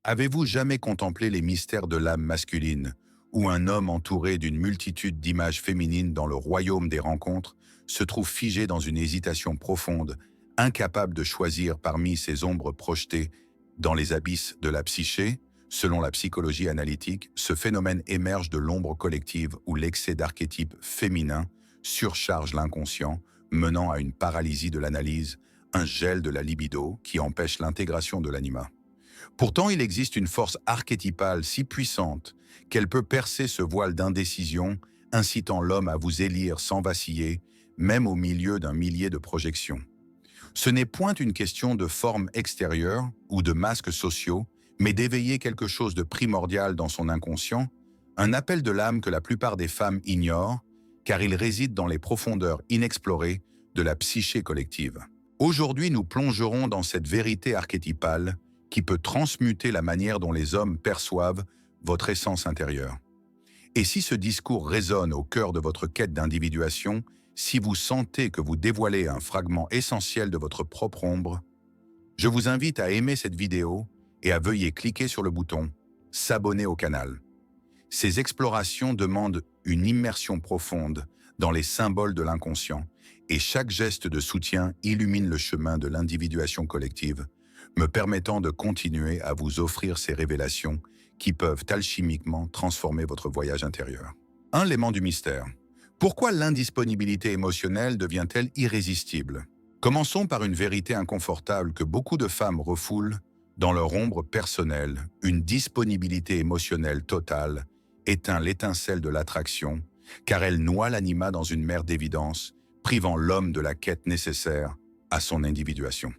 Avez-vous jamais contemplé les mystères de l'âme masculine, où un homme entouré d'une multitude d'images féminines dans le royaume des rencontres se trouve figé dans une hésitation profonde, incapable de choisir parmi ces ombres projetées dans les abysses de la psyché? Selon la psychologie analytique, ce phénomène émerge de l'ombre collective où l'excès d'archétypes féminins surcharge l'inconscient, menant à une paralysie de l'analyse, un gel de la libido qui empêche l'intégration de l'anima. Pourtant, il existe une force archétypale si puissante qu'elle peut percer ce voile d'indécision, incitant l'homme à vous élire sans vaciller, même au milieu d'un millier de projections. Ce n'est point une question de forme extérieure ou de masques sociaux, mais d'éveiller quelque chose de primordial dans son inconscient, un appel de l'âme que la plupart des femmes ignorent, car il réside dans les profondeurs inexplorées de la psyché collective. Aujourd'hui, nous plongerons dans cette vérité archétypale qui peut transmuter la manière dont les hommes perçoivent votre essence intérieure. Et si ce discours résonne au cœur de votre quête d'individuation, si vous sentez que vous dévoilez un fragment essentiel de votre propre ombre, je vous invite à aimer cette vidéo et à veuillez cliquer sur le bouton « S'abonner au canal ». Ces explorations demandent une immersion profonde dans les symboles de l'inconscient et chaque geste de soutien illumine le chemin de l'individuation collective, me permettant de continuer à vous offrir ces révélations qui peuvent alchimiquement transformer votre voyage intérieur. Un élément du mystère. Pourquoi l'indisponibilité émotionnelle devient-elle irrésistible? Commençons par une vérité inconfortable que beaucoup de femmes refoulent dans leur ombre personnelle. Une disponibilité émotionnelle totale éteint l'étincelle de l'attraction, car elle noie l'anima dans une mer d'évidence, privant l'homme de la quête nécessaire à son individuation.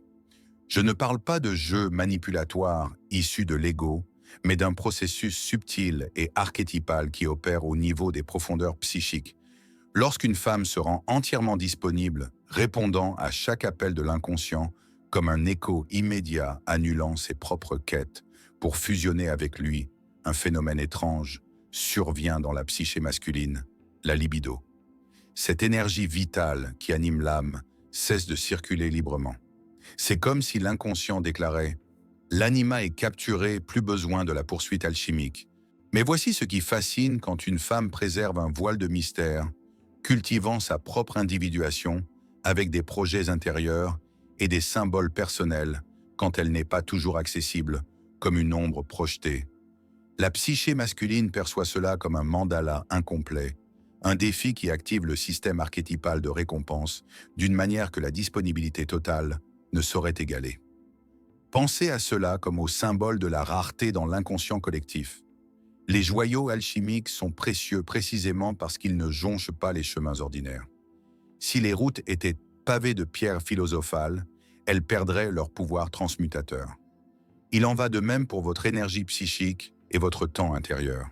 Je ne parle pas de jeux manipulatoires issus de l'ego, mais d'un processus subtil et archétypal qui opère au niveau des profondeurs psychiques. Lorsqu'une femme se rend entièrement disponible, répondant à chaque appel de l'inconscient, comme un écho immédiat annulant ses propres quêtes pour fusionner avec lui, un phénomène étrange survient dans la psyché masculine, la libido. Cette énergie vitale qui anime l'âme cesse de circuler librement. C'est comme si l'inconscient déclarait « L'anima est capturé, plus besoin de la poursuite alchimique ». Mais voici ce qui fascine quand une femme préserve un voile de mystère, cultivant sa propre individuation avec des projets intérieurs et des symboles personnels quand elle n'est pas toujours accessible, comme une ombre projetée. La psyché masculine perçoit cela comme un mandala incomplet, un défi qui active le système archétypal de récompense d'une manière que la disponibilité totale ne saurait égaler. Pensez à cela comme au symbole de la rareté dans l'inconscient collectif. Les joyaux alchimiques sont précieux précisément parce qu'ils ne jonchent pas les chemins ordinaires. Si les routes étaient pavées de pierres philosophales, elles perdraient leur pouvoir transmutateur. Il en va de même pour votre énergie psychique et votre temps intérieur.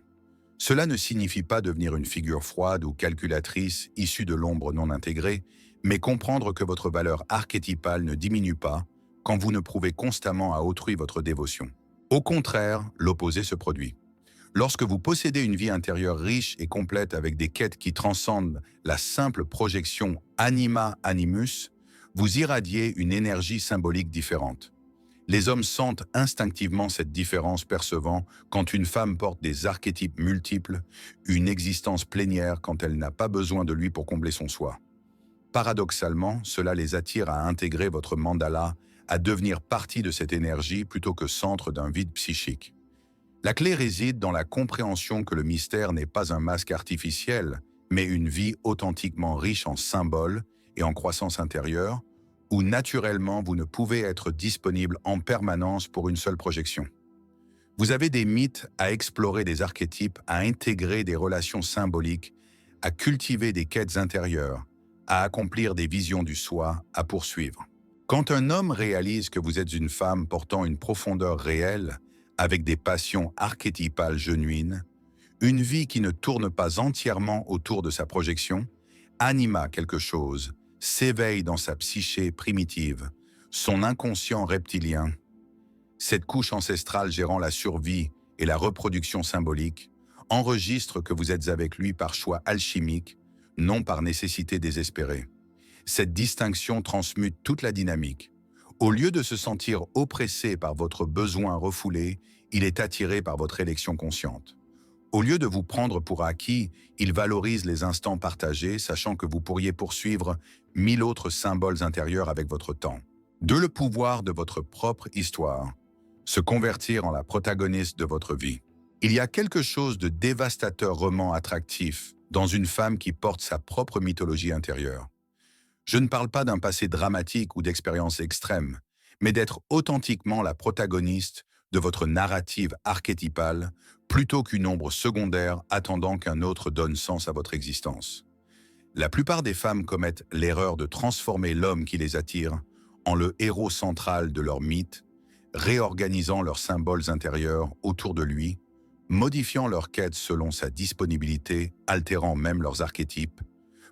Cela ne signifie pas devenir une figure froide ou calculatrice issue de l'ombre non intégrée, mais comprendre que votre valeur archétypale ne diminue pas quand vous ne prouvez constamment à autrui votre dévotion. Au contraire, l'opposé se produit. Lorsque vous possédez une vie intérieure riche et complète avec des quêtes qui transcendent la simple projection anima animus, vous irradiez une énergie symbolique différente. Les hommes sentent instinctivement cette différence percevant quand une femme porte des archétypes multiples, une existence plénière quand elle n'a pas besoin de lui pour combler son soi. Paradoxalement, cela les attire à intégrer votre mandala, à devenir partie de cette énergie plutôt que centre d'un vide psychique. La clé réside dans la compréhension que le mystère n'est pas un masque artificiel, mais une vie authentiquement riche en symboles et en croissance intérieure, où naturellement vous ne pouvez être disponible en permanence pour une seule projection. Vous avez des mythes à explorer, des archétypes, à intégrer des relations symboliques, à cultiver des quêtes intérieures, à accomplir des visions du soi, à poursuivre. Quand un homme réalise que vous êtes une femme portant une profondeur réelle, avec des passions archétypales genuines, une vie qui ne tourne pas entièrement autour de sa projection, anima quelque chose, s'éveille dans sa psyché primitive, son inconscient reptilien. Cette couche ancestrale gérant la survie et la reproduction symbolique enregistre que vous êtes avec lui par choix alchimique, non par nécessité désespérée. Cette distinction transmute toute la dynamique. Au lieu de se sentir oppressé par votre besoin refoulé, Il est attiré par votre élection consciente. Au lieu de vous prendre pour acquis, il valorise les instants partagés, sachant que vous pourriez poursuivre 1000 autres symboles intérieurs avec votre temps. De le pouvoir de votre propre histoire, se convertir en la protagoniste de votre vie. Il y a quelque chose de dévastateurement attractif dans une femme qui porte sa propre mythologie intérieure. Je ne parle pas d'un passé dramatique ou d'expériences extrêmes, mais d'être authentiquement la protagoniste de votre narrative archétypale plutôt qu'une ombre secondaire attendant qu'un autre donne sens à votre existence. La plupart des femmes commettent l'erreur de transformer l'homme qui les attire en le héros central de leur mythe, réorganisant leurs symboles intérieurs autour de lui, modifiant leur quête selon sa disponibilité, altérant même leurs archétypes,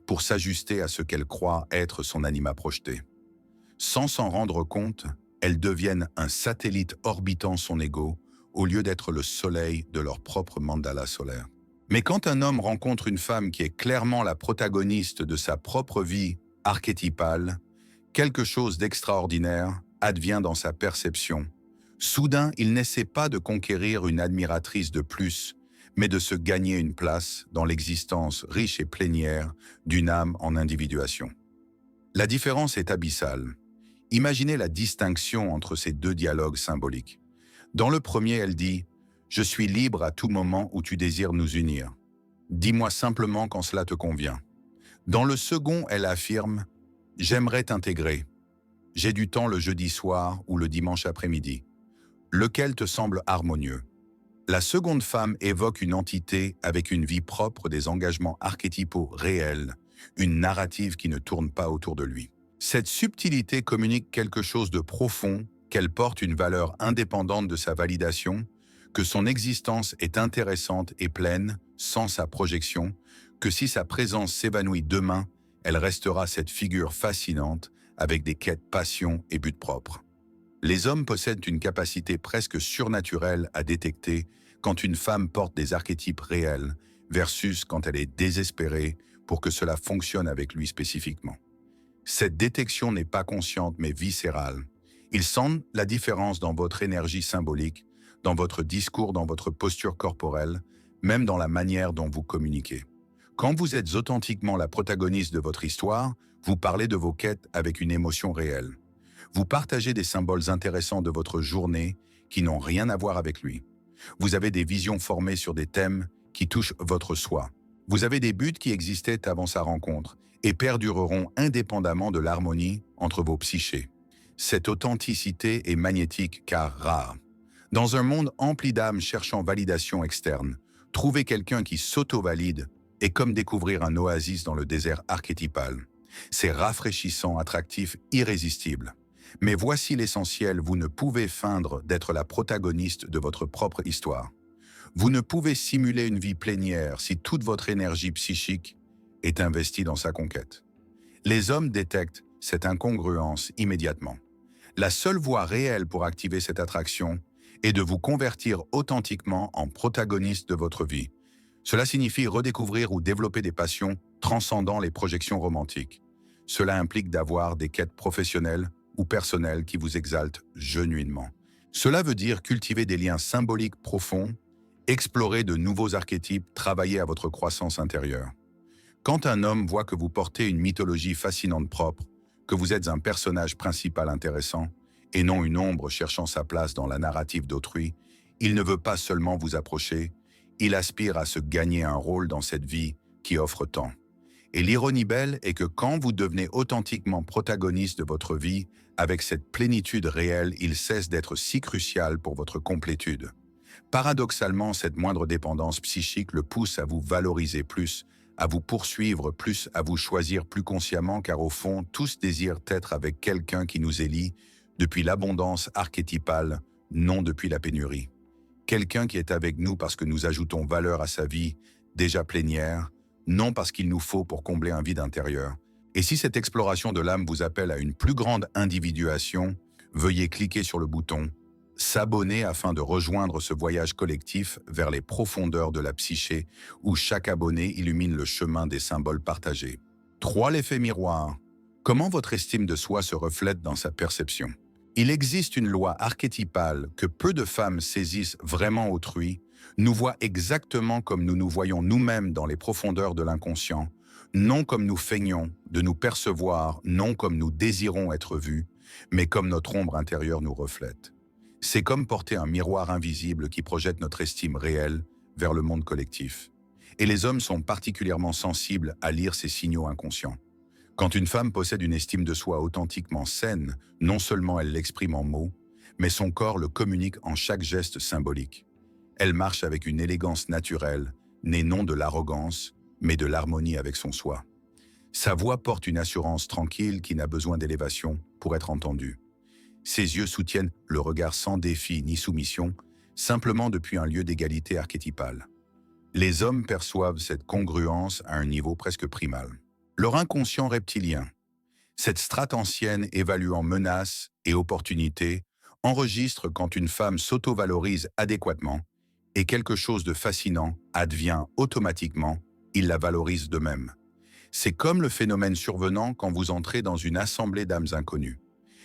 pour s'ajuster à ce qu'elles croient être son anima projeté. Sans s'en rendre compte, elles deviennent un satellite orbitant son ego, au lieu d'être le soleil de leur propre mandala solaire. Mais quand un homme rencontre une femme qui est clairement la protagoniste de sa propre vie archétypale, quelque chose d'extraordinaire advient dans sa perception. Soudain, il n'essaie pas de conquérir une admiratrice de plus, mais de se gagner une place dans l'existence riche et plénière d'une âme en individuation. La différence est abyssale. Imaginez la distinction entre ces deux dialogues symboliques. Dans le premier, elle dit « Je suis libre à tout moment où tu désires nous unir. Dis-moi simplement quand cela te convient. » Dans le second, elle affirme « J'aimerais t'intégrer. J'ai du temps le jeudi soir ou le dimanche après-midi. Lequel te semble harmonieux ?» La seconde femme évoque une entité avec une vie propre, des engagements archétypaux réels, une narrative qui ne tourne pas autour de lui. Cette subtilité communique quelque chose de profond, qu'elle porte une valeur indépendante de sa validation, que son existence est intéressante et pleine, sans sa projection, que si sa présence s'évanouit demain, elle restera cette figure fascinante avec des quêtes, passions et buts propres. Les hommes possèdent une capacité presque surnaturelle à détecter quand une femme porte des archétypes réels versus quand elle est désespérée pour que cela fonctionne avec lui spécifiquement. Cette détection n'est pas consciente mais viscérale. Ils sentent la différence dans votre énergie symbolique, dans votre discours, dans votre posture corporelle, même dans la manière dont vous communiquez. Quand vous êtes authentiquement la protagoniste de votre histoire, vous parlez de vos quêtes avec une émotion réelle. Vous partagez des symboles intéressants de votre journée qui n'ont rien à voir avec lui. Vous avez des visions formées sur des thèmes qui touchent votre soi. Vous avez des buts qui existaient avant sa rencontre et perdureront indépendamment de l'harmonie entre vos psychés. Cette authenticité est magnétique car rare. Dans un monde empli d'âmes cherchant validation externe, trouver quelqu'un qui s'auto-valide est comme découvrir un oasis dans le désert archétypal. C'est rafraîchissant, attractif, irrésistible. Mais voici l'essentiel, vous ne pouvez feindre d'être la protagoniste de votre propre histoire. Vous ne pouvez simuler une vie plénière si toute votre énergie psychique est investie dans sa conquête. Les hommes détectent cette incongruence immédiatement. La seule voie réelle pour activer cette attraction est de vous convertir authentiquement en protagoniste de votre vie. Cela signifie redécouvrir ou développer des passions transcendant les projections romantiques. Cela implique d'avoir des quêtes professionnelles ou personnelles qui vous exaltent genuinement. Cela veut dire cultiver des liens symboliques profonds, explorer de nouveaux archétypes, travailler à votre croissance intérieure. Quand un homme voit que vous portez une mythologie fascinante propre, que vous êtes un personnage principal intéressant, et non une ombre cherchant sa place dans la narrative d'autrui, il ne veut pas seulement vous approcher, il aspire à se gagner un rôle dans cette vie qui offre tant. Et l'ironie belle est que quand vous devenez authentiquement protagoniste de votre vie, avec cette plénitude réelle, il cesse d'être si crucial pour votre complétude. Paradoxalement, cette moindre dépendance psychique le pousse à vous valoriser plus, à vous poursuivre plus, à vous choisir plus consciemment, car au fond, tous désirent être avec quelqu'un qui nous élit depuis l'abondance archétypale, non depuis la pénurie. Quelqu'un qui est avec nous parce que nous ajoutons valeur à sa vie, déjà plénière, non parce qu'il nous faut pour combler un vide intérieur. Et si cette exploration de l'âme vous appelle à une plus grande individuation, veuillez cliquer sur le bouton « S'abonner » afin de rejoindre ce voyage collectif vers les profondeurs de la psyché où chaque abonné illumine le chemin des symboles partagés. 3. L'effet miroir. Comment votre estime de soi se reflète dans sa perception? Il existe une loi archétypale que peu de femmes saisissent vraiment autrui, nous voit exactement comme nous nous voyons nous-mêmes dans les profondeurs de l'inconscient, non comme nous feignons de nous percevoir, non comme nous désirons être vus, mais comme notre ombre intérieure nous reflète. C'est comme porter un miroir invisible qui projette notre estime réelle vers le monde collectif. Et les hommes sont particulièrement sensibles à lire ces signaux inconscients. Quand une femme possède une estime de soi authentiquement saine, non seulement elle l'exprime en mots, mais son corps le communique en chaque geste symbolique. Elle marche avec une élégance naturelle, née non de l'arrogance, mais de l'harmonie avec son soi. Sa voix porte une assurance tranquille qui n'a besoin d'élévation pour être entendue. Ses yeux soutiennent le regard sans défi ni soumission, simplement depuis un lieu d'égalité archétypale. Les hommes perçoivent cette congruence à un niveau presque primal. Leur inconscient reptilien, cette strate ancienne évaluant menaces et opportunités, enregistre quand une femme s'auto-valorise adéquatement et quelque chose de fascinant advient automatiquement, il la valorise de même. C'est comme le phénomène survenant quand vous entrez dans une assemblée d'âmes inconnues.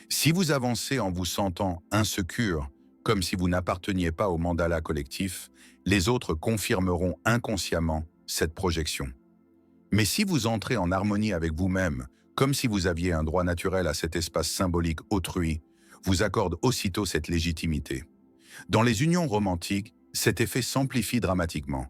Si vous avancez en vous sentant insécure, comme si vous n'apparteniez pas au mandala collectif, les autres confirmeront inconsciemment cette projection. Mais si vous entrez en harmonie avec vous-même, comme si vous aviez un droit naturel à cet espace symbolique autrui, vous accorde aussitôt cette légitimité. Dans les unions romantiques, cet effet s'amplifie dramatiquement.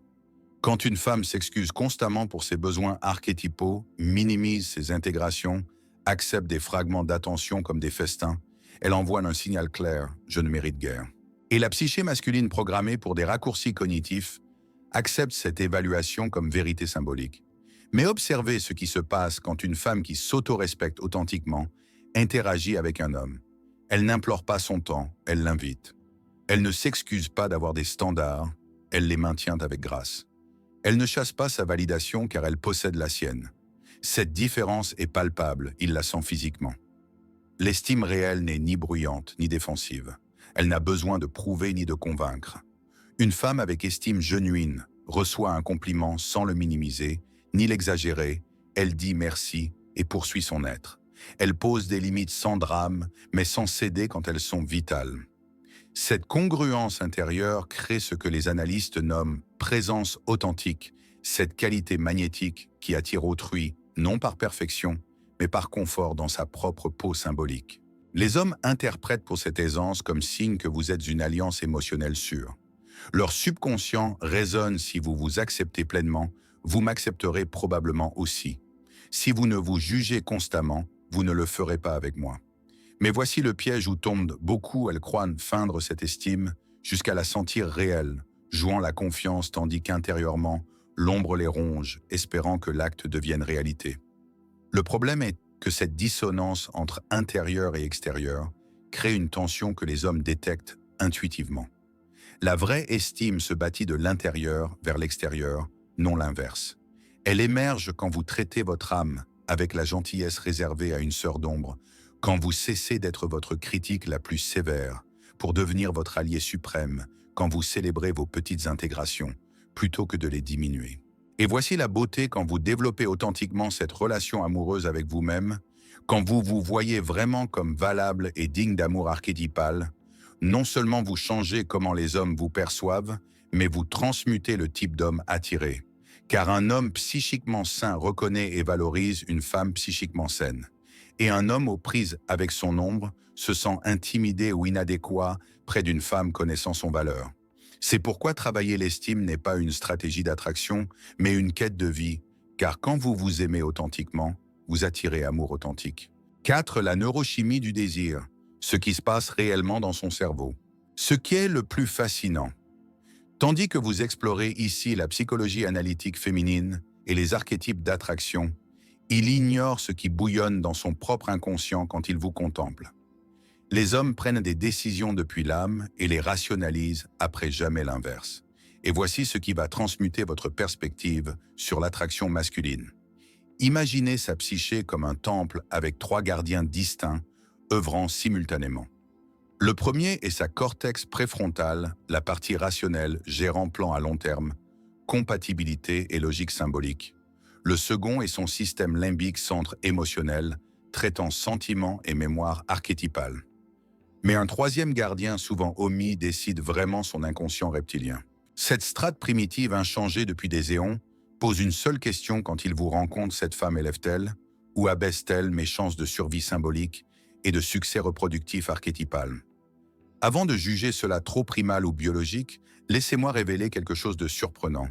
Quand une femme s'excuse constamment pour ses besoins archétypaux, minimise ses intégrations, accepte des fragments d'attention comme des festins, elle envoie un signal clair, je ne mérite guère. Et la psyché masculine programmée pour des raccourcis cognitifs accepte cette évaluation comme vérité symbolique. Mais observez ce qui se passe quand une femme qui s'auto-respecte authentiquement interagit avec un homme. Elle n'implore pas son temps, elle l'invite. Elle ne s'excuse pas d'avoir des standards, elle les maintient avec grâce. Elle ne chasse pas sa validation car elle possède la sienne. Cette différence est palpable, il la sent physiquement. L'estime réelle n'est ni bruyante ni défensive. Elle n'a besoin de prouver ni de convaincre. Une femme avec estime genuine reçoit un compliment sans le minimiser, ni l'exagérer, elle dit merci et poursuit son être. Elle pose des limites sans drame, mais sans céder quand elles sont vitales. Cette congruence intérieure crée ce que les analystes nomment présence authentique, cette qualité magnétique qui attire autrui, non par perfection, mais par confort dans sa propre peau symbolique. Les hommes interprètent pour cette aisance comme signe que vous êtes une alliance émotionnelle sûre. Leur subconscient résonne si vous vous acceptez pleinement, vous m'accepterez probablement aussi. Si vous ne vous jugez constamment, vous ne le ferez pas avec moi. Mais voici le piège où tombent beaucoup, elles croient feindre cette estime jusqu'à la sentir réelle, jouant la confiance tandis qu'intérieurement, l'ombre les ronge, espérant que l'acte devienne réalité. Le problème est que cette dissonance entre intérieur et extérieur crée une tension que les hommes détectent intuitivement. La vraie estime se bâtit de l'intérieur vers l'extérieur, non l'inverse. Elle émerge quand vous traitez votre âme avec la gentillesse réservée à une sœur d'ombre, quand vous cessez d'être votre critique la plus sévère pour devenir votre allié suprême, quand vous célébrez vos petites intégrations plutôt que de les diminuer. Et voici la beauté quand vous développez authentiquement cette relation amoureuse avec vous-même, quand vous vous voyez vraiment comme valable et digne d'amour archétypal. Non seulement vous changez comment les hommes vous perçoivent, mais vous transmutez le type d'homme attiré. Car un homme psychiquement sain reconnaît et valorise une femme psychiquement saine. Et un homme aux prises avec son ombre se sent intimidé ou inadéquat près d'une femme connaissant son valeur. C'est pourquoi travailler l'estime n'est pas une stratégie d'attraction, mais une quête de vie, car quand vous vous aimez authentiquement, vous attirez amour authentique. 4. La neurochimie du désir, ce qui se passe réellement dans son cerveau. Ce qui est le plus fascinant. Tandis que vous explorez ici la psychologie analytique féminine et les archétypes d'attraction, il ignore ce qui bouillonne dans son propre inconscient quand il vous contemple. Les hommes prennent des décisions depuis l'âme et les rationalisent après jamais l'inverse. Et voici ce qui va transmuter votre perspective sur l'attraction masculine. Imaginez sa psyché comme un temple avec 3 gardiens distincts, œuvrant simultanément. Le premier est sa cortex préfrontal, la partie rationnelle gérant plan à long terme, compatibilité et logique symbolique. Le second est son système limbique centre émotionnel, traitant sentiments et mémoire archétypale. Mais un troisième gardien, souvent omis, décide vraiment son inconscient reptilien. Cette strate primitive inchangée depuis des éons pose une seule question quand il vous rencontre: cette femme élève-t-elle ou abaisse-t-elle mes chances de survie symbolique et de succès reproductif archétypal? Avant de juger cela trop primal ou biologique, laissez-moi révéler quelque chose de surprenant.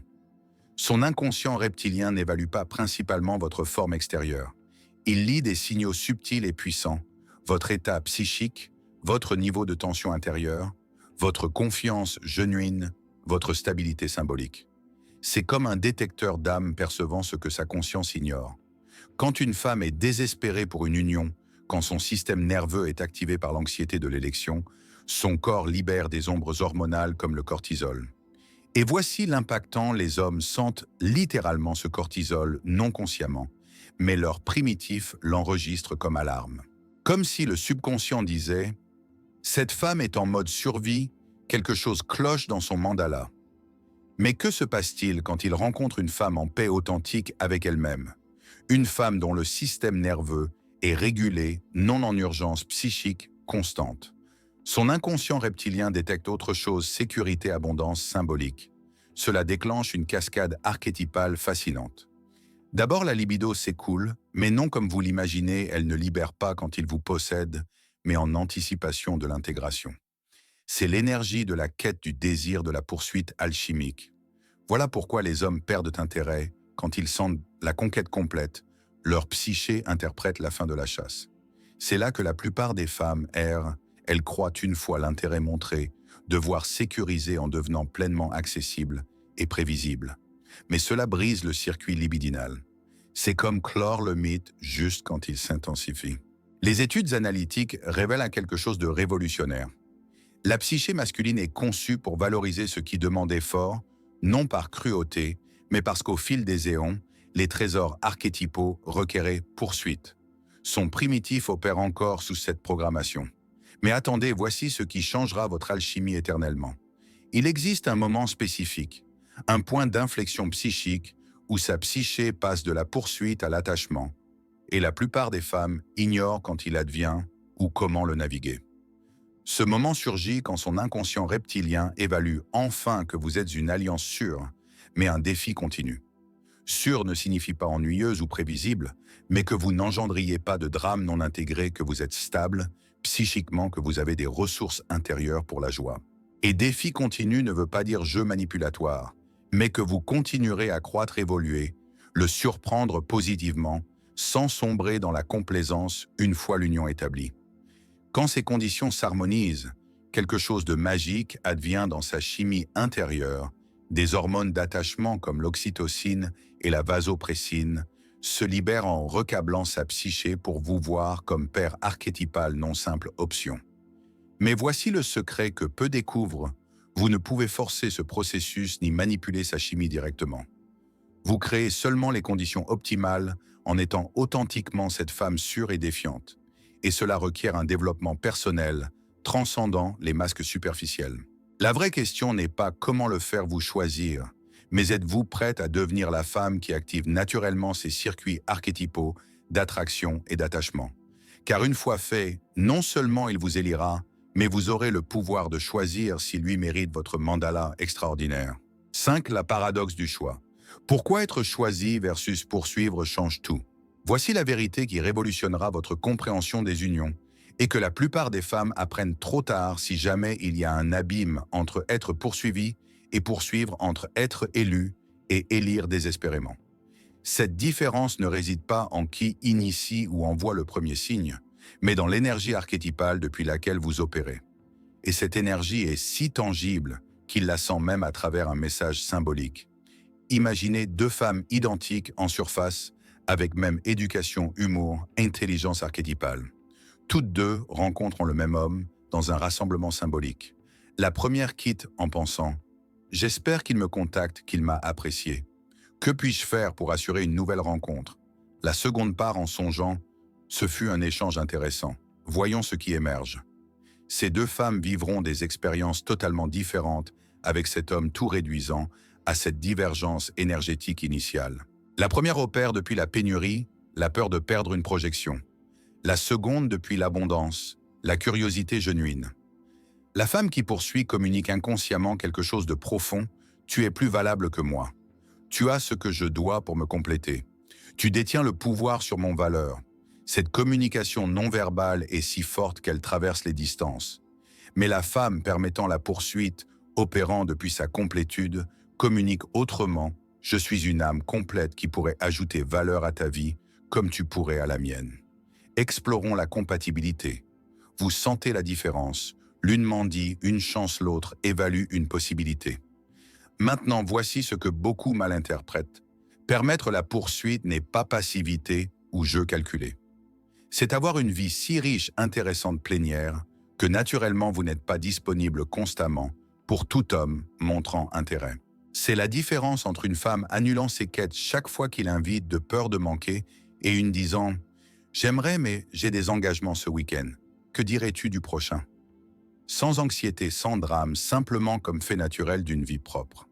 Son inconscient reptilien n'évalue pas principalement votre forme extérieure. Il lit des signaux subtils et puissants: votre état psychique, votre niveau de tension intérieure, votre confiance genuine, votre stabilité symbolique. C'est comme un détecteur d'âme percevant ce que sa conscience ignore. Quand une femme est désespérée pour une union, quand son système nerveux est activé par l'anxiété de l'élection, son corps libère des ombres hormonales comme le cortisol. Et voici l'impactant: les hommes sentent littéralement ce cortisol non consciemment, mais leur primitif l'enregistre comme alarme. Comme si le subconscient disait: cette femme est en mode survie, quelque chose cloche dans son mandala. Mais que se passe-t-il quand il rencontre une femme en paix authentique avec elle-même? Une femme dont le système nerveux est régulé, non en urgence psychique constante. Son inconscient reptilien détecte autre chose: sécurité, abondance, symbolique. Cela déclenche une cascade archétypale fascinante. D'abord, la libido s'écoule, mais non comme vous l'imaginez, elle ne libère pas quand il vous possède, mais en anticipation de l'intégration. C'est l'énergie de la quête, du désir, de la poursuite alchimique. Voilà pourquoi les hommes perdent intérêt quand ils sentent la conquête complète. Leur psyché interprète la fin de la chasse. C'est là que la plupart des femmes errent. Elles croient, une fois l'intérêt montré, devoir sécuriser en devenant pleinement accessible et prévisible. Mais cela brise le circuit libidinal. C'est comme clore le mythe juste quand il s'intensifie. Les études analytiques révèlent quelque chose de révolutionnaire. La psyché masculine est conçue pour valoriser ce qui demande effort, non par cruauté, mais parce qu'au fil des éons, les trésors archétypaux requéraient poursuite. Son primitif opère encore sous cette programmation. Mais attendez, voici ce qui changera votre alchimie éternellement. Il existe un moment spécifique, un point d'inflexion psychique où sa psyché passe de la poursuite à l'attachement, et la plupart des femmes ignorent quand il advient ou comment le naviguer. Ce moment surgit quand son inconscient reptilien évalue enfin que vous êtes une alliance sûre, mais un défi continu. Sûre ne signifie pas ennuyeuse ou prévisible, mais que vous n'engendriez pas de drame non intégré, que vous êtes stable, psychiquement, que vous avez des ressources intérieures pour la joie. Et défi continu ne veut pas dire jeu manipulatoire, mais que vous continuerez à croître, évoluer, le surprendre positivement, sans sombrer dans la complaisance une fois l'union établie. Quand ces conditions s'harmonisent, quelque chose de magique advient dans sa chimie intérieure. Des hormones d'attachement comme l'oxytocine et la vasopressine se libèrent en recablant sa psyché pour vous voir comme père archétypal, non simple option. Mais voici le secret que peu découvrent: vous ne pouvez forcer ce processus ni manipuler sa chimie directement. Vous créez seulement les conditions optimales en étant authentiquement cette femme sûre et défiante. Et cela requiert un développement personnel, transcendant les masques superficiels. La vraie question n'est pas comment le faire vous choisir, mais êtes-vous prête à devenir la femme qui active naturellement ces circuits archétypaux d'attraction et d'attachement? Car une fois fait, non seulement il vous élira, mais vous aurez le pouvoir de choisir si lui mérite votre mandala extraordinaire. 5. La paradoxe du choix. Pourquoi être choisi versus poursuivre change tout? Voici la vérité qui révolutionnera votre compréhension des unions, et que la plupart des femmes apprennent trop tard si jamais il y a un abîme entre être poursuivi et poursuivre, entre être élu et élire désespérément. Cette différence ne réside pas en qui initie ou envoie le premier signe, mais dans l'énergie archétypale depuis laquelle vous opérez. Et cette énergie est si tangible qu'il la sent même à travers un message symbolique. Imaginez deux femmes identiques en surface, avec même éducation, humour, intelligence archétypale. Toutes deux rencontrent le même homme dans un rassemblement symbolique. La première quitte en pensant « J'espère qu'il me contacte, qu'il m'a apprécié. Que puis-je faire pour assurer une nouvelle rencontre ?» La seconde part en songeant « Ce fut un échange intéressant. Voyons ce qui émerge. » Ces deux femmes vivront des expériences totalement différentes avec cet homme tout réduisant à cette divergence énergétique initiale. La première opère depuis la pénurie, la peur de perdre une projection. La seconde depuis l'abondance, La curiosité genuine. La femme qui poursuit communique inconsciemment quelque chose de profond. Tu es plus valable que moi. Tu as ce que je dois pour me compléter. Tu détiens le pouvoir sur mon valeur. Cette communication non verbale est si forte qu'elle traverse les distances. Mais la femme permettant la poursuite, opérant depuis sa complétude, communique autrement. Je suis une âme complète qui pourrait ajouter valeur à ta vie, comme tu pourrais à la mienne. Explorons la compatibilité. Vous sentez la différence. L'une mendie, une chance, l'autre évalue une possibilité. Maintenant, voici ce que beaucoup mal interprètent. Permettre la poursuite n'est pas passivité ou jeu calculé. C'est avoir une vie si riche, intéressante, plénière, que naturellement vous n'êtes pas disponible constamment pour tout homme montrant intérêt. C'est la différence entre une femme annulant ses quêtes chaque fois qu'il invite de peur de manquer et une disant « J'aimerais mais j'ai des engagements ce week-end. Que dirais-tu du prochain ?» Sans anxiété, sans drame, simplement comme fait naturel d'une vie propre.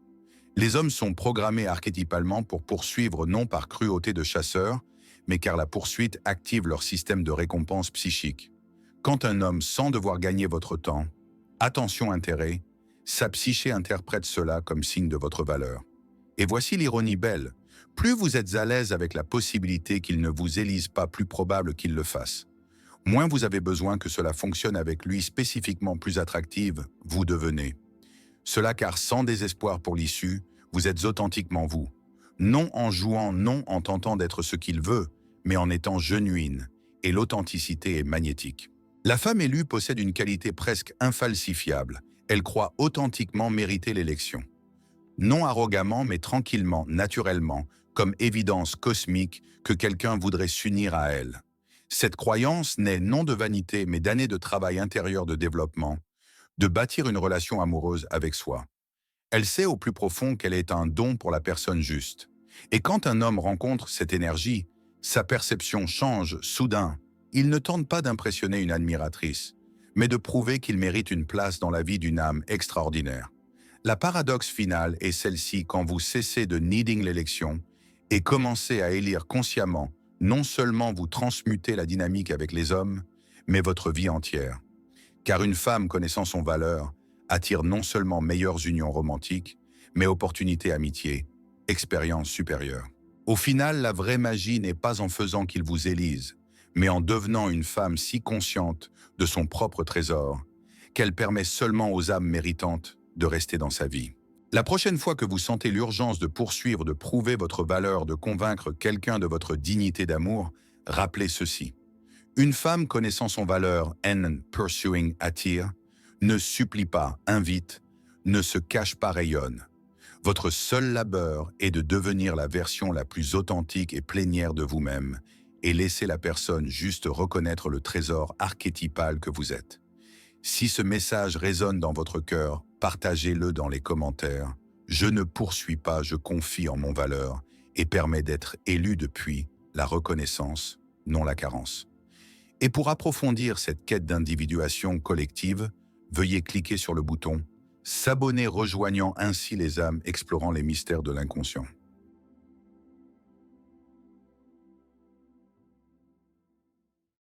Les hommes sont programmés archétypalement pour poursuivre non par cruauté de chasseurs, mais car la poursuite active leur système de récompense psychique. Quand un homme sent devoir gagner votre temps, attention intérêt, sa psyché interprète cela comme signe de votre valeur. Et voici l'ironie belle. Plus vous êtes à l'aise avec la possibilité qu'il ne vous élise pas, plus probable qu'il le fasse. Moins vous avez besoin que cela fonctionne avec lui spécifiquement plus attractive, vous devenez. Cela car sans désespoir pour l'issue, vous êtes authentiquement vous. Non en jouant, non en tentant d'être ce qu'il veut, mais en étant genuine, et l'authenticité est magnétique. La femme élue possède une qualité presque infalsifiable. Elle croit authentiquement mériter l'élection. Non arrogamment, mais tranquillement, naturellement, comme évidence cosmique que quelqu'un voudrait s'unir à elle. Cette croyance naît non de vanité, mais d'années de travail intérieur de développement, de bâtir une relation amoureuse avec soi. Elle sait au plus profond qu'elle est un don pour la personne juste. Et quand un homme rencontre cette énergie, sa perception change soudain. Il ne tente pas d'impressionner une admiratrice, mais de prouver qu'il mérite une place dans la vie d'une âme extraordinaire. La paradoxe finale est celle-ci: quand vous cessez de needing l'élection et commencez à élire consciemment, non seulement vous transmutez la dynamique avec les hommes, mais votre vie entière. Car une femme connaissant son valeur attire non seulement meilleures unions romantiques, mais opportunités amitié, expériences supérieures. Au final, la vraie magie n'est pas en faisant qu'il vous élise, mais en devenant une femme si consciente de son propre trésor qu'elle permet seulement aux âmes méritantes de rester dans sa vie. La prochaine fois que vous sentez l'urgence de poursuivre, de prouver votre valeur, de convaincre quelqu'un de votre dignité d'amour, rappelez ceci. Une femme connaissant son valeur and pursuing attire, ne supplie pas, invite, ne se cache pas, rayonne. Votre seul labeur est de devenir la version la plus authentique et plénière de vous-même et laisser la personne juste reconnaître le trésor archétypal que vous êtes. Si ce message résonne dans votre cœur, partagez-le dans les commentaires. Je ne poursuis pas, je confie en mon valeur et permet d'être élu depuis la reconnaissance, non la carence. Et pour approfondir cette quête d'individuation collective, veuillez cliquer sur le bouton « S'abonner » rejoignant ainsi les âmes explorant les mystères de l'inconscient.